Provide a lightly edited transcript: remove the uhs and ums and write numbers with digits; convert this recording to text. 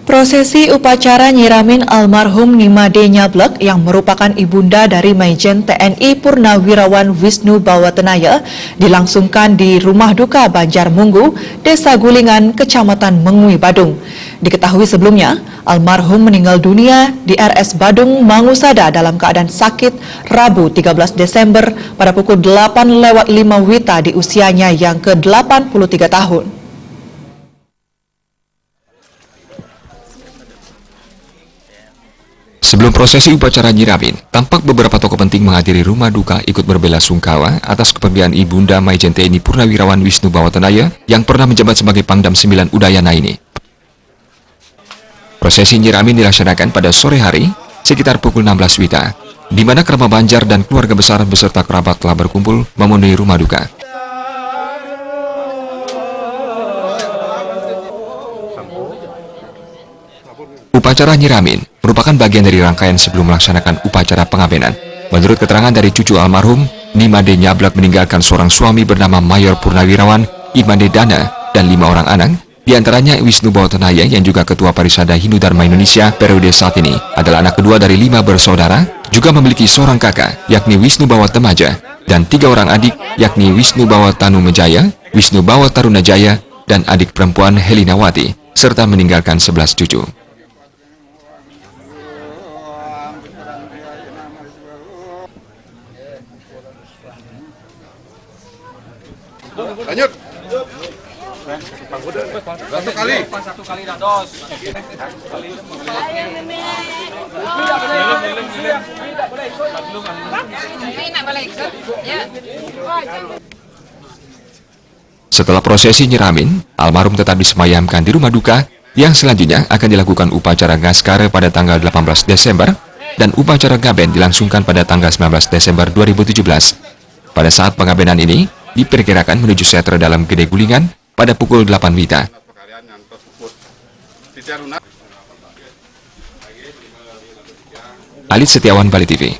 Prosesi upacara nyiramin almarhum Nimade Nyablek yang merupakan ibunda dari Maijen TNI Purnawirawan Wisnu Bawatenaya dilangsungkan di Rumah Duka Banjarmunggu, Desa Gulingan, Kecamatan Mengui, Badung. Diketahui sebelumnya, almarhum meninggal dunia di RS Badung Mangusada dalam keadaan sakit Rabu 13 Desember pada pukul 8:05 WITA di usianya yang ke-83 tahun. Sebelum prosesi upacara nyiramin, tampak beberapa tokoh penting menghadiri rumah duka ikut berbela sungkawa atas kepergian Ibunda Maijen TNI Purnawirawan Wisnu Bawatenaya yang pernah menjabat sebagai Pangdam 9 Udayana ini. Prosesi nyiramin dilaksanakan pada sore hari sekitar pukul 16 WITA, di mana kerabat Banjar dan keluarga besar beserta kerabat telah berkumpul memenuhi rumah duka. Upacara nyiramin merupakan bagian dari rangkaian sebelum melaksanakan upacara pengabenan. Menurut keterangan dari cucu almarhum, Nimade Nyablek meninggalkan seorang suami bernama Mayor Purnawirawan Imade Dana dan 5 orang anak, diantaranya Wisnu Bawatenaya yang juga Ketua Parisada Hindu Dharma Indonesia periode saat ini, adalah anak kedua dari 5 bersaudara, juga memiliki seorang kakak, yakni Wisnu Bawatemaja, dan 3 orang adik, yakni Wisnu Bawatanumejaya, Wisnu Bawatarunajaya, dan adik perempuan Helinawati, serta meninggalkan 11 cucu. Lanjut. Satu kali. Setelah prosesi nyiramin, almarhum tetap disemayamkan di rumah duka yang selanjutnya akan dilakukan upacara ngaskar pada tanggal 18 Desember dan upacara ngaben dilangsungkan pada tanggal 19 Desember 2017. Pada saat pengabenan ini, diperkirakan menuju setre dalam Gede Gulingan pada pukul 8 WITA. Alit Setiawan, Bali TV.